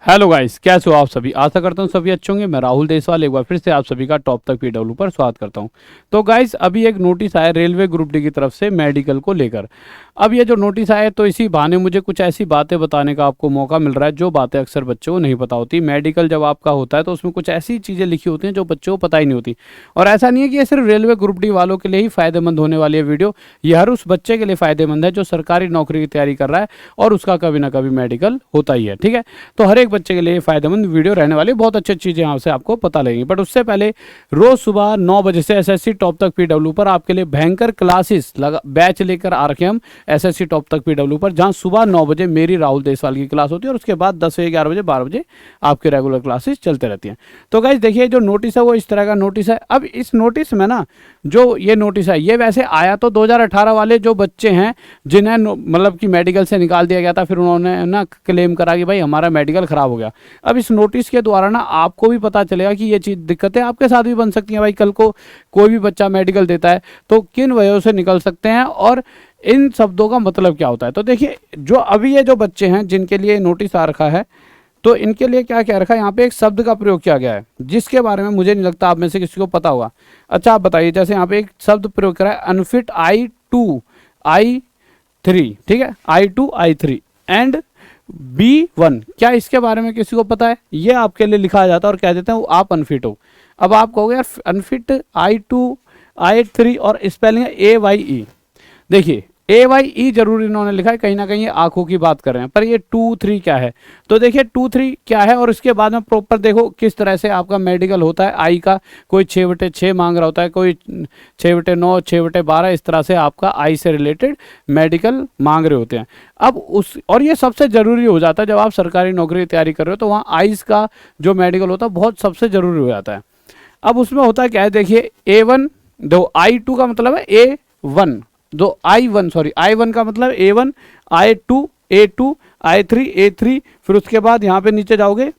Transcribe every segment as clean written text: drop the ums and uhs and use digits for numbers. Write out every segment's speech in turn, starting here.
Hello guys, कैसे हो आप सभी। आशा करता हूँ सभी अच्छे होंगे। मैं राहुल देसवाल एक बार फिर से आप सभी का टॉप तक पीडब्ल्यू पर स्वागत करता हूँ। तो गाइस, अभी एक नोटिस आया रेलवे ग्रुप डी की तरफ से मेडिकल को लेकर। अब ये जो नोटिस आया तो इसी बहाने मुझे कुछ ऐसी बातें बताने का आपको मौका मिल रहा है जो बातें अक्सर बच्चों को नहीं पता होती। मेडिकल जब आपका होता है तो उसमें कुछ ऐसी चीज़ें लिखी होती हैं जो बच्चों को पता ही नहीं होती। और ऐसा नहीं है कि ये सिर्फ रेलवे ग्रुप डी वालों के लिए ही फायदेमंद होने वाली है वीडियो। ये हर उस बच्चे के लिए फायदेमंद है जो सरकारी नौकरी की तैयारी कर रहा है और उसका कभी ना कभी मेडिकल होता ही है। ठीक है, तो हर एक बच्चे के लिए फायदेमंद वीडियो रहने वाली, बहुत अच्छी चीज़ें यहाँ से आपको पता लगेंगी। बट उससे पहले रोज सुबह 9 बजे से एसएससी टॉप तक पीडब्ल्यू पर आपके लिए भयंकर क्लासेस लगा बैच लेकर आ रखे हम एसएससी टॉप तक पीडब्ल्यू पर, जहाँ सुबह 9 बजे मेरी राहुल देसवाल की क्लास होती है और उसके बाद 10 से 11 बजे 12 बजे आपके रेगुलर क्लासेस चलते रहती हैं। तो गाइस देखिए, जो नोटिस है वो इस तरह का नोटिस है। अब इस नोटिस में ना, जो ये नोटिस है ये वैसे आया तो 2018 वाले जो बच्चे हैं जिन्हें मतलब कि मेडिकल से निकाल दिया गया था, फिर उन्होंने ना क्लेम करा कि भाई हमारा मेडिकल खराब हो गया। अब इस नोटिस के द्वारा ना आपको भी पता चलेगा कि ये चीज़ दिक्कतें आपके साथ भी बन सकती हैं। भाई कल को कोई भी बच्चा मेडिकल देता है तो किन वजहों से निकल सकते हैं और इन शब्दों का मतलब क्या होता है। तो देखिए, जो अभी ये जो बच्चे हैं जिनके लिए नोटिस आ रखा है, तो इनके लिए क्या क्या रखा है, यहाँ पे एक शब्द का प्रयोग किया गया है जिसके बारे में मुझे नहीं लगता आप में से किसी को पता होगा। अच्छा आप बताइए, जैसे यहाँ पे एक शब्द प्रयोग करा है अनफिट I2 I3, ठीक है, I2 I3 एंड B1। क्या इसके बारे में किसी को पता है? ये आपके लिए लिखा जाता है और कह देते हैं आप अनफिट हो। अब आप कहोगे यार अनफिट I2 I3 और स्पेलिंग है AYE। देखिए AYE जरूर इन्होंने लिखा है, कहीं ना कहीं ये आंखों की बात कर रहे हैं, पर ये 2 3 क्या है? तो देखिए 2 3 क्या है और इसके बाद में प्रॉपर देखो किस तरह से आपका मेडिकल होता है। आई का कोई 6/6 मांग रहा होता है, कोई 6/9 6/12, इस तरह से आपका आई से रिलेटेड मेडिकल मांग रहे होते हैं। अब उस और ये सबसे ज़रूरी हो जाता है जब आप सरकारी नौकरी की तैयारी कर रहे हो, तो वहाँ आइज़ का जो मेडिकल होता है बहुत सबसे ज़रूरी हो जाता है। अब उसमें होता क्या है, देखिए A1 दो, I2 का मतलब है A1, दो I1 का मतलब A1, I2 I3 A3, फिर उसके बाद यहाँ पे नीचे जाओगे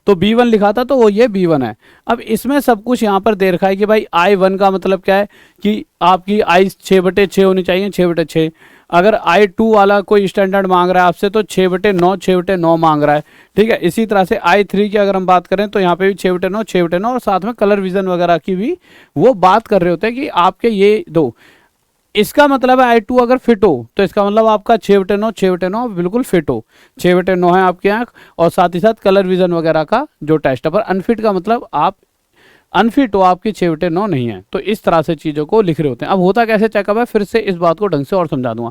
तो B1 लिखा था तो वो ये B1 है। अब इसमें सब कुछ यहाँ पर दे रखा है कि भाई I1 का मतलब क्या है कि आपकी आई 6/6 होनी चाहिए, 6/6। अगर I2 वाला कोई स्टैंडर्ड मांग रहा है आपसे तो 6/9 6/9 मांग रहा है। ठीक है, इसी तरह से I3 की अगर हम बात करें तो यहाँ पे भी 6/9 6/9 और साथ में कलर विजन वगैरह की भी वो बात कर रहे होते हैं कि आपके ये दो। इसका मतलब है I2 अगर फिट हो तो इसका मतलब आपका 6/9 6/9 बिल्कुल फिट हो, 6/9 है आपकी आंख, और साथ ही साथ कलर विजन वगैरह का जो टेस्ट है। पर अनफिट का मतलब आप अनफिट हो, आपकी 6/9 नहीं है। तो इस तरह से चीज़ों को लिख रहे होते हैं। अब होता कैसे चेकअप है, फिर से इस बात को ढंग से और समझा दूंगा।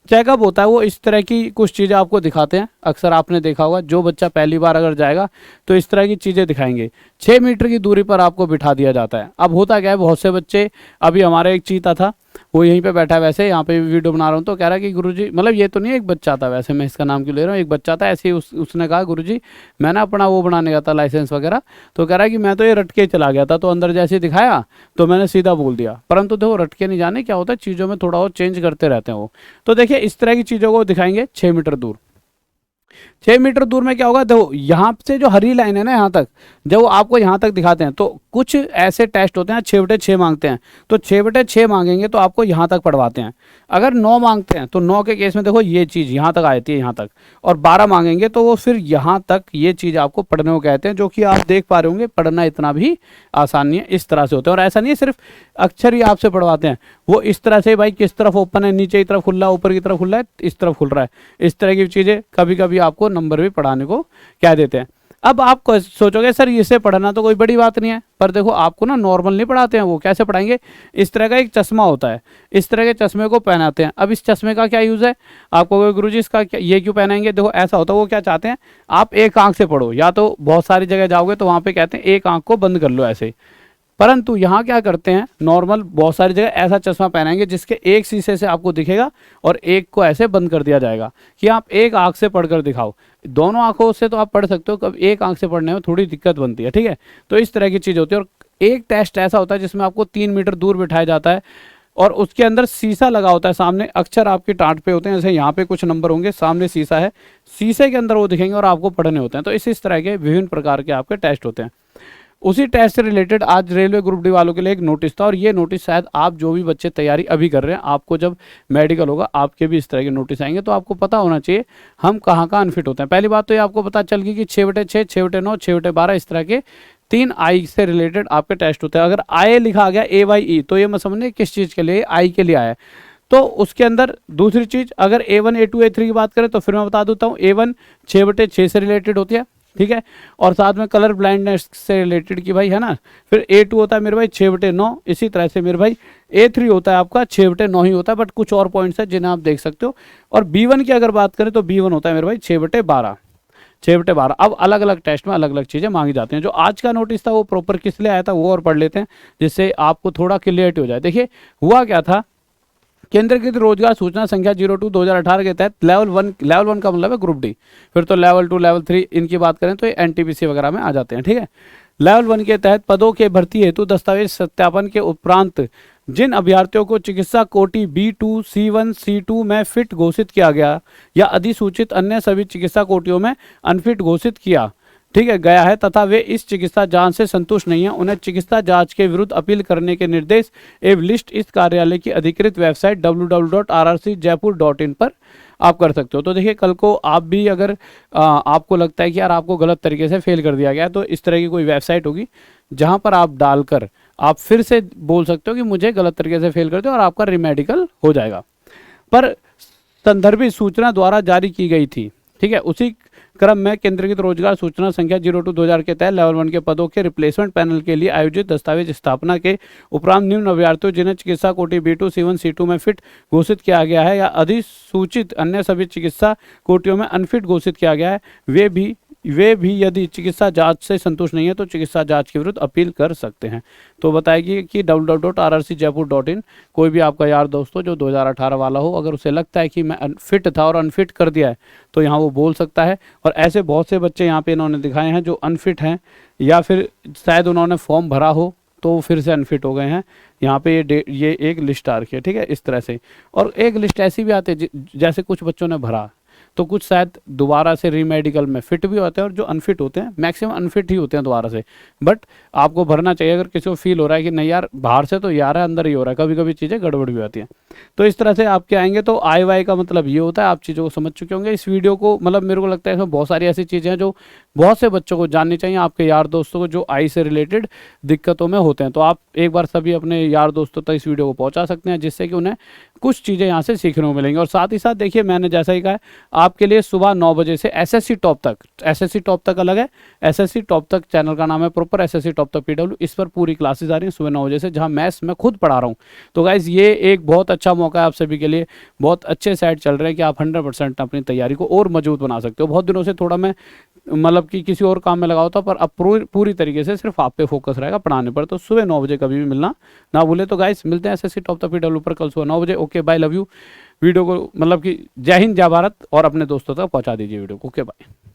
चेकअप होता है वो इस तरह की कुछ चीज़ें आपको दिखाते हैं। अक्सर आपने देखा होगा जो बच्चा पहली बार अगर जाएगा तो इस तरह की चीज़ें दिखाएंगे। 6 मीटर की दूरी पर आपको बिठा दिया जाता है। अब होता क्या है, बहुत से बच्चे, अभी हमारा एक चीता था वो यहीं पे बैठा है, वैसे यहाँ पे वीडियो बना रहा हूँ, तो कह रहा है कि गुरुजी, मतलब ये तो नहीं एक बच्चा था, वैसे मैं इसका नाम क्यों ले रहा हूँ, एक बच्चा था ऐसे ही उसने कहा गुरुजी मैं ना अपना वो बनाने गया था लाइसेंस वगैरह, तो कह रहा है कि मैं तो ये रटके चला गया था, तो अंदर जैसे दिखाया तो मैंने सीधा बोल दिया। परंतु देखो रटके नहीं जाने क्या होता है, चीज़ों में थोड़ा और चेंज करते रहते हैं वो। तो देखिए इस तरह की चीज़ों को दिखाएंगे 6 मीटर दूर। 6 मीटर दूर में क्या होगा, देखो यहाँ से जो हरी लाइन है ना, यहाँ तक जब वो आपको यहाँ तक दिखाते हैं तो कुछ ऐसे टेस्ट होते हैं 6/6 मांगते हैं, तो 6/6 मांगेंगे तो आपको यहाँ तक पढ़वाते हैं। अगर 9 मांगते हैं तो 9 के केस में देखो ये चीज़ यहाँ तक आती है, यहाँ तक, और 12 मांगेंगे तो वो फिर यहाँ तक ये चीज़ आपको पढ़ने को कहते हैं, जो कि आप देख पा रहे होंगे पढ़ना इतना भी आसान नहीं है। इस तरह से होते हैं, और ऐसा नहीं है सिर्फ अक्षर ही आपसे पढ़वाते हैं, वो इस तरह से भाई किस तरफ ओपन है, नीचे की तरफ खुल रहा है, ऊपर की तरफ खुल रहा है, इस तरफ खुल रहा है, इस तरह की चीज़ें कभी कभी आपको नंबर भी पढ़ाने को कह देते हैं। अब आप सोचोगे सर इसे पढ़ना तो कोई बड़ी बात नहीं है, पर देखो आपको ना नॉर्मल नहीं पढ़ाते हैं, वो कैसे पढ़ाएंगे, इस तरह का एक चश्मा होता है, इस तरह के चश्मे को पहनाते हैं। अब इस चश्मे का क्या यूज़ है, आपको गुरुजी इसका ये क्यों पहनाएंगे, देखो ऐसा होता है, वो क्या चाहते हैं आप एक आंख से पढ़ो, या तो बहुत सारी जगह जाओगे तो वहाँ पे कहते हैं एक आंख को बंद कर लो ऐसे, परंतु यहाँ क्या करते हैं नॉर्मल बहुत सारी जगह ऐसा चश्मा पहनाएंगे जिसके एक शीशे से आपको दिखेगा और एक को ऐसे बंद कर दिया जाएगा कि आप एक आंख से पढ़कर दिखाओ। दोनों आंखों से तो आप पढ़ सकते हो, कभी एक आंख से पढ़ने में थोड़ी दिक्कत बनती है। ठीक है, तो इस तरह की चीज़ होती है। और एक टेस्ट ऐसा होता है जिसमें आपको 3 मीटर दूर बिठाया जाता है और उसके अंदर शीशा लगा होता है, सामने अक्षर आपकी टाँट पे होते हैं, जैसे यहाँ पे कुछ नंबर होंगे, सामने शीशा है, शीशे के अंदर वो दिखेंगे और आपको पढ़ने होते हैं। तो इस तरह के विभिन्न प्रकार के आपके टेस्ट होते हैं। उसी टेस्ट से रिलेटेड आज रेलवे ग्रुप डी वालों के लिए एक नोटिस था, और ये नोटिस शायद आप जो भी बच्चे तैयारी अभी कर रहे हैं, आपको जब मेडिकल होगा आपके भी इस तरह के नोटिस आएंगे, तो आपको पता होना चाहिए हम कहाँ कहाँ अनफिट होते हैं। पहली बात तो ये आपको पता चल गई कि 6/6, 6/9, 6/12 इस तरह के 3 आई से रिलेटेड आपके टेस्ट होते हैं। अगर आई लिखा गया AYE तो ये मत समझने किस चीज़ के लिए, आई के लिए आया है। तो उसके अंदर दूसरी चीज़, अगर A1, A2, A3 की बात करें तो फिर मैं बता देता हूँ, A1 6/6 से रिलेटेड होती है, ठीक है, और साथ में कलर ब्लाइंडनेस से रिलेटेड की भाई है ना। फिर A2 होता है मेरे भाई 6/9, इसी तरह से मेरे भाई A3 होता है आपका 6/9 ही होता है, बट कुछ और पॉइंट्स है जिन्हें आप देख सकते हो। और B1 की अगर बात करें तो B1 होता है मेरे भाई 6/12, 6/12। अब अलग अलग टेस्ट में अलग अलग चीज़ें मांगी जाती हैं। जो आज का नोटिस था वो प्रॉपर किस लिए आया था वो और पढ़ लेते हैं, जिससे आपको थोड़ा क्लियरिटी हो जाए। देखिए हुआ क्या था, केंद्रीकृत रोजगार सूचना संख्या 02/2018 के तहत लेवल वन का मतलब है ग्रुप डी, फिर तो लेवल 2, लेवल 3 इनकी बात करें तो ये NTPC वगैरह में आ जाते हैं, ठीक है। लेवल 1 के तहत पदों के भर्ती हेतु दस्तावेज सत्यापन के उपरांत जिन अभ्यर्थियों को चिकित्सा कोटि B2, C1, C2 में फिट घोषित किया गया या अधिसूचित अन्य सभी चिकित्सा कोटियों में अनफिट घोषित किया, ठीक है, गया है, तथा वे इस चिकित्सा जांच से संतुष्ट नहीं है, उन्हें चिकित्सा जांच के विरुद्ध अपील करने के निर्देश एवं लिस्ट इस कार्यालय की अधिकृत वेबसाइट www.rrcjaipur.in पर आप कर सकते हो। तो देखिए कल को आप भी अगर आपको लगता है कि यार आपको गलत तरीके से फेल कर दिया गया, तो इस तरह की कोई वेबसाइट होगी जहां पर आप डालकर आप फिर से बोल सकते हो कि मुझे गलत तरीके से फेल कर दिया, और आपका रिमेडिकल हो जाएगा। पर संदर्भित सूचना द्वारा जारी की गई थी, ठीक है, उसी क्रम में केंद्रीकृत रोजगार सूचना संख्या 02/2000 के तहत लेवल 1 के पदों के रिप्लेसमेंट पैनल के लिए आयोजित दस्तावेज स्थापना के उपरांत निम्न अभ्यर्थियों जिन्हें चिकित्सा कोटि B2, C1, C2 में फिट घोषित किया गया है या अधिसूचित अन्य सभी चिकित्सा कोटियों में अनफिट घोषित किया गया है, वे भी यदि चिकित्सा जांच से संतुष्ट नहीं है तो चिकित्सा जांच के विरुद्ध अपील कर सकते हैं। तो बताएगी कि www.rrcjaipur.in, कोई भी आपका यार दोस्त हो जो 2018 वाला हो, अगर उसे लगता है कि मैं अनफिट था और अनफिट कर दिया है तो यहाँ वो बोल सकता है। और ऐसे बहुत से बच्चे यहाँ पे इन्होंने दिखाए हैं जो अनफिट हैं, या फिर शायद उन्होंने फॉर्म भरा हो तो फिर से अनफिट हो गए हैं। यहाँ पे ये एक लिस्ट आ रखी है, ठीक है, इस तरह से। और एक लिस्ट ऐसी भी आती है जैसे कुछ बच्चों ने भरा तो कुछ शायद दोबारा से रीमेडिकल में फिट भी होते हैं, और जो अनफिट होते हैं मैक्सिमम अनफिट ही होते हैं दोबारा से। बट आपको भरना चाहिए अगर किसी को फील हो रहा है कि नहीं यार बाहर से तो यार है अंदर ही हो रहा है, कभी कभी चीज़ें गड़बड़ भी आती हैं। तो इस तरह से आपके आएंगे। तो आई वाई का मतलब ये होता है, आप चीज़ों को समझ चुके होंगे। इस वीडियो को मतलब मेरे को लगता है इसमें बहुत सारी ऐसी चीज़ें हैं जो बहुत से बच्चों को जाननी चाहिए, आपके यार दोस्तों को जो आई से रिलेटेड दिक्कतों में होते हैं। तो आप एक बार सभी अपने यार दोस्तों तक इस वीडियो को पहुंचा सकते हैं, जिससे कि उन्हें कुछ चीज़ें यहाँ से सीखने को मिलेंगी। और साथ ही साथ देखिए मैंने जैसा ही कहा है, आपके लिए सुबह 9 बजे से SSC टॉप तक, SSC टॉप तक अलग है, SSC टॉप तक चैनल का नाम है प्रॉपर, SSC टॉप तक PW, इस पर पूरी क्लासेस आ रही हैं सुबह 9 बजे से, जहाँ मैथ्स मैं खुद पढ़ा रहा हूँ। तो गाइज ये एक बहुत अच्छा मौका है आप सभी के लिए, बहुत अच्छे सेट चल रहे हैं कि आप 100% अपनी तैयारी को और मजबूत बना सकते हो। बहुत दिनों से थोड़ा मैं मतलब कि किसी और काम में लगा होता, पर अब पूरी तरीके से सिर्फ आप पे फोकस रहेगा पढ़ाने पर। तो सुबह 9 बजे कभी भी मिलना ना भूले। तो गाइस मिलते हैं SSC टॉप तक PW पर कल सुबह 9 बजे। Okay bye, love you. Video को मतलब कि जय हिंद जय भारत, और अपने दोस्तों तक पहुंचा दीजिए वीडियो को। Okay bye.